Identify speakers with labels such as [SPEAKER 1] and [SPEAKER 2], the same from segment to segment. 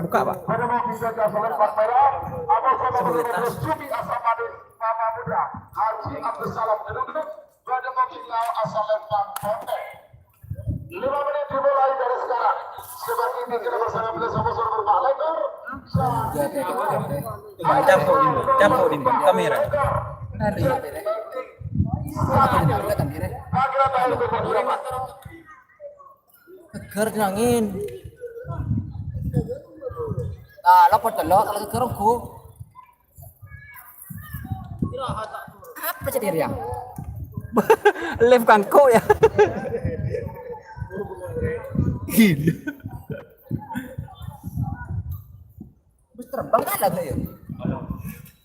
[SPEAKER 1] Buka Pak. Campur di kamera.
[SPEAKER 2] Keker nangin. Lapor telok kalau keker aku. Apa jadi dia?
[SPEAKER 1] Live kangko ya. Gila.
[SPEAKER 2] Bus terbang kan lagi ya?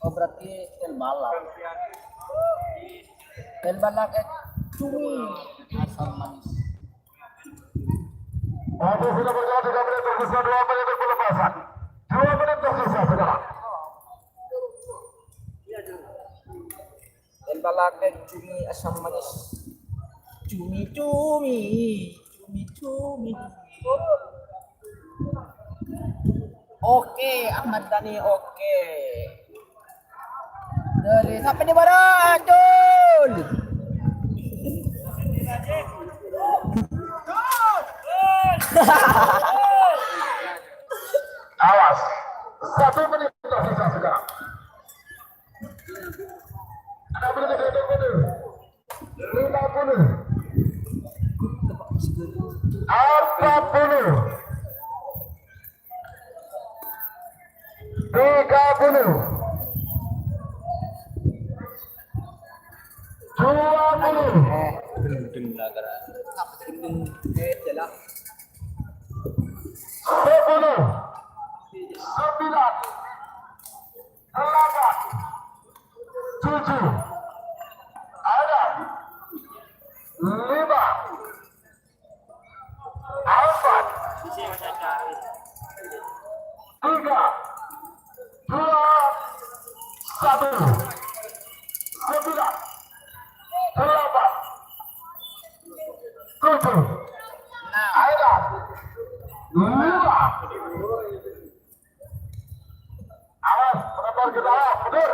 [SPEAKER 2] Oh berarti tel balak. Tel balak cumi asam manis.
[SPEAKER 3] Sudah berjalan 3 menit tersisa 2 menit berlepasan. 2 menit tersisa sekarang.
[SPEAKER 2] Tel balak cumi asam manis. Cumi. Oke, Ahmad Dhani oke. Dari sampai di mana, Jul?
[SPEAKER 3] Awas. 1 menit tersisa sekarang. Ada menit ke-20. 50. 40. 30. 20.
[SPEAKER 1] Deng lagara.
[SPEAKER 2] Apa gendeng? Jelas.
[SPEAKER 3] 10. 9. 8. 7. Ada 5. 4. 3. 2. 1. 9. 8. 7. Ada 5. Awas, penonton kita mundur.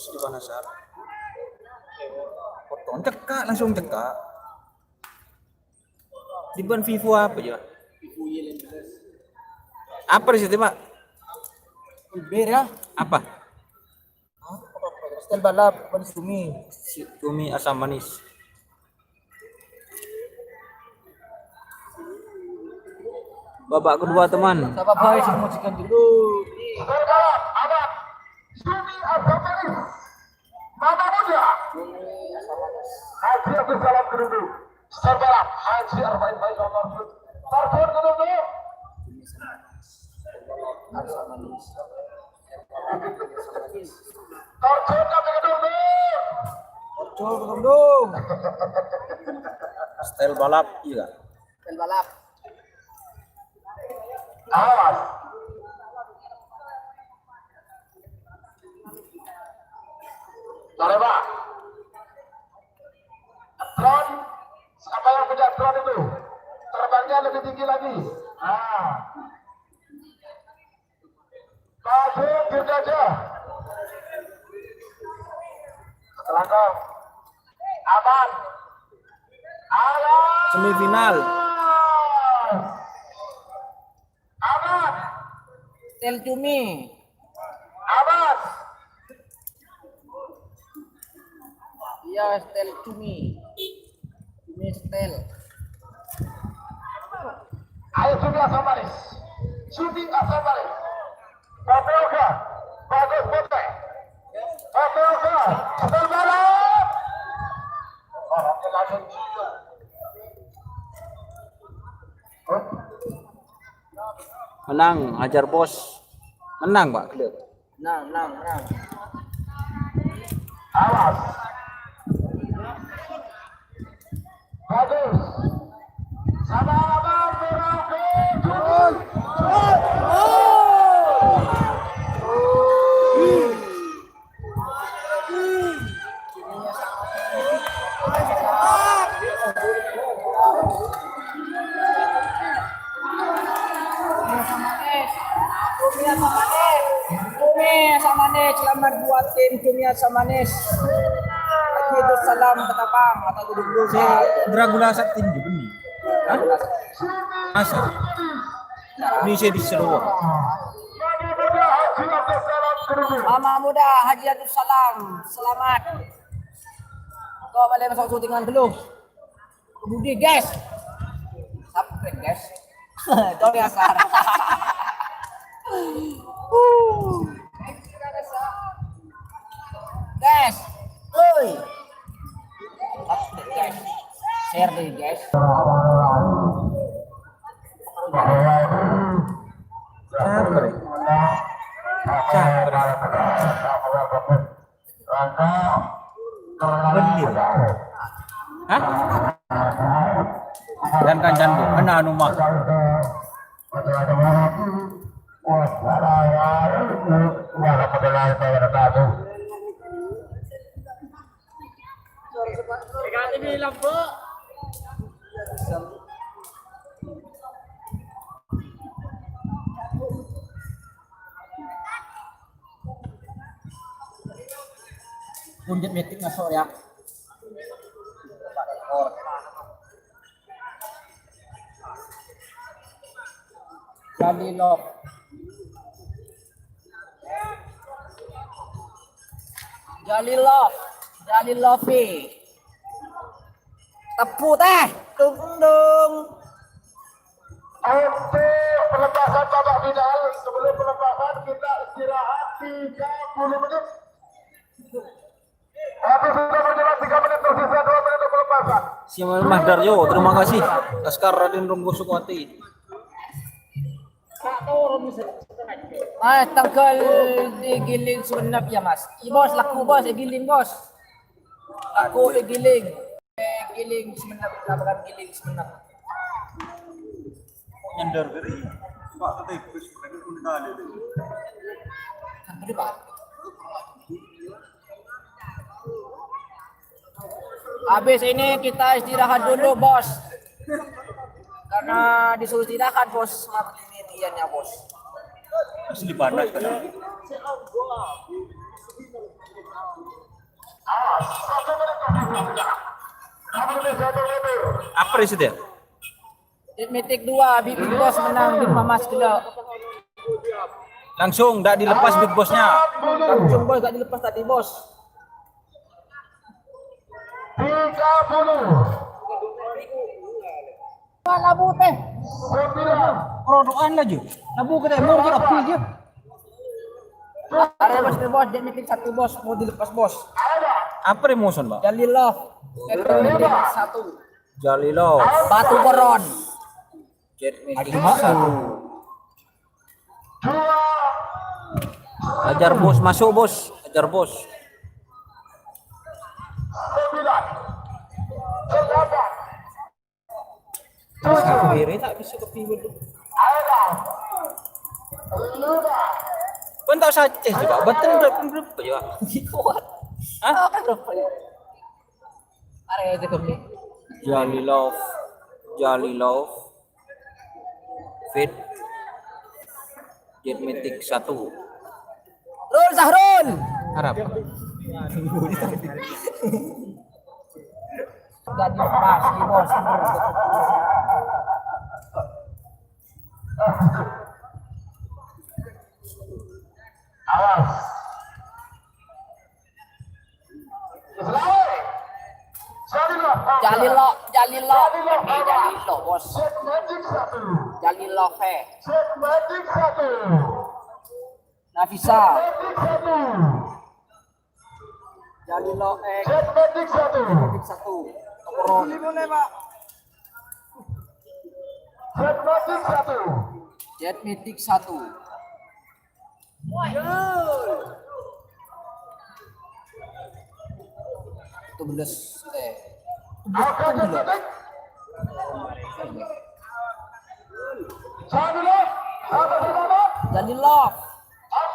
[SPEAKER 1] Di mana saat? Potong cekak langsung cekak. Di ban Vivo apa ya? Apa di situ Pak?
[SPEAKER 2] Bir ya?
[SPEAKER 1] Apa?
[SPEAKER 2] Tel balap cumi.
[SPEAKER 1] Cumi asam manis. Babak kedua teman.
[SPEAKER 2] Sabar boy, musikan dulu.
[SPEAKER 3] Sekarang ada Sumi Asamanis. Mama muda. Haji Abdul Salam Kedundu. Sekarang Haji Arbain Baik nomor 4. Tarkon Kedundu. Tarkon Kedundu.
[SPEAKER 2] Col dong.
[SPEAKER 1] Style balap iya.
[SPEAKER 2] Tel balap.
[SPEAKER 3] Awas. Tareba. Drone. Siapa yang punya drone itu? Terbangnya lebih tinggi lagi. Maju dirgajah. Selangkong. Aman. Aman.
[SPEAKER 1] Semifinal.
[SPEAKER 3] Aman.
[SPEAKER 2] Tel cumi.
[SPEAKER 3] Aman.
[SPEAKER 2] Iya, tel cumi. Cumi tel.
[SPEAKER 3] Ayo Sumi Asam Manis. Sumi Asam Manis. Papeoka. Bagus Pote. Papeoka. Terbalap. Orangnya langsung cium.
[SPEAKER 1] Menang, hajar bos. Menang Pak, klub.
[SPEAKER 2] Nang.
[SPEAKER 3] Awas. Bagus. Sama abang Merauke. Jul.
[SPEAKER 2] selamat buat tim Kimia Samanis. Hidup salam ketapang atau duduk
[SPEAKER 4] Si Dragula sa tim juga nih. Masa? Ini saya diseru.
[SPEAKER 2] Mama muda Haji Abdul Salam, selamat. Kau balik masuk syutingan dulu. Budi guys. Sampai guys. Itu biasa. Guys, oi. Sampai guys. Share deh guys.
[SPEAKER 4] Sabar. Sabar. Bener. Hah? Dan kancan bu, kena anu mah.
[SPEAKER 2] Punjat meeting masuk ya. Jalilov. Jalilovi. Tepu teh, dung.
[SPEAKER 3] Untuk pelepasan babak final, sebelum pelepasan kita istirahat 30 menit. Tapi sudah berjalan 3 menit tersisa 2 menit untuk pelepasan.
[SPEAKER 1] Si Mas Darjo, terima kasih. Laskar Raden Ronggo Sukwati.
[SPEAKER 2] Mas, tanggal digiling sebenap ya mas. Bos, laku bos, digiling bos. Laku digiling. Giling sebenap, lakukan giling sebenap.
[SPEAKER 4] Nyandar dari Pak Tegus mereka pun kali deh.
[SPEAKER 2] Sampai Pak. Habis ini kita istirahat dulu bos. Karena disuruh istirahat bos. Sama penelitiannya bos.
[SPEAKER 4] Asli panas kan. Apa residen?
[SPEAKER 2] Metik 2, Big Boss menang di Mamas Gila.
[SPEAKER 4] Langsung enggak dilepas big bossnya.
[SPEAKER 2] Langsung bos, gak dilepas tadi bos.
[SPEAKER 3] 30.
[SPEAKER 2] Labu teh.
[SPEAKER 3] 9.
[SPEAKER 4] Produkan lagi. Nabu kita mau kita aja.
[SPEAKER 2] Ada bos, bos, dia metik 1 bos, mau dilepas bos.
[SPEAKER 4] Apa emotion, Pak?
[SPEAKER 2] Jalilov, metik 1.
[SPEAKER 1] Jalilov.
[SPEAKER 2] Batu Boron.
[SPEAKER 1] Jet meeting
[SPEAKER 4] Ada
[SPEAKER 1] 1. Ajar bos, masuk bos. Ajar bos.
[SPEAKER 3] 9.
[SPEAKER 4] Kiri tak bisa kepingin. Pun tak saja juga. Betul berapa juga?
[SPEAKER 2] Kuat.
[SPEAKER 4] Hah?
[SPEAKER 2] Are itu kami.
[SPEAKER 1] Jalilov. Jalilov. Fit. Jet meeting 1.
[SPEAKER 2] Rul Zahrul.
[SPEAKER 4] Harap.
[SPEAKER 2] Jadi pas di bos.
[SPEAKER 3] Awas.
[SPEAKER 2] Jalilo bos.
[SPEAKER 3] Jet Magic 1.
[SPEAKER 2] Jalilo fe.
[SPEAKER 3] Jet Magic 1.
[SPEAKER 2] Nafisa.
[SPEAKER 3] Magic 1.
[SPEAKER 2] Jalilo X.
[SPEAKER 3] Jet Magic 1.
[SPEAKER 2] Metik 1. Tokoron.
[SPEAKER 3] Jet Magic 1.
[SPEAKER 2] Jet metik 1. Itu belas
[SPEAKER 3] Oke, Jet Magic. Jalilov, apa di mana?
[SPEAKER 2] Jalilov.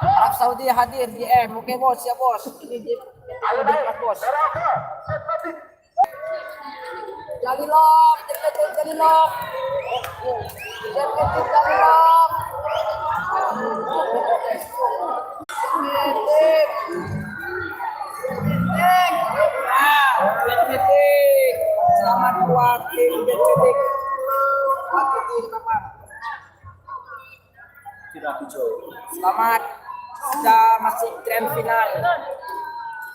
[SPEAKER 2] Arab Saudi hadir GM. Oke bos, ya bos. Ini
[SPEAKER 3] Ayo naik,
[SPEAKER 2] bos.
[SPEAKER 3] Oke, Jet Magic.
[SPEAKER 2] Jalilov, Jalilov. Jet metik Jalilov. Selamat buat tim Betik. Selamat sudah masuk grand final.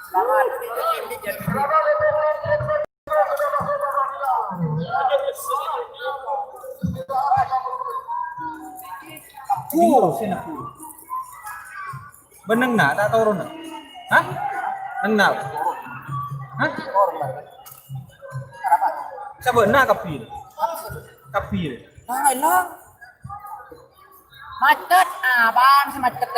[SPEAKER 2] Selamat tim di grand final.
[SPEAKER 4] Beneng na, tak turun na. Hah? Neng na. Hah? Sabi na kapil. Kapil.
[SPEAKER 2] Lang. Macet, abang macet.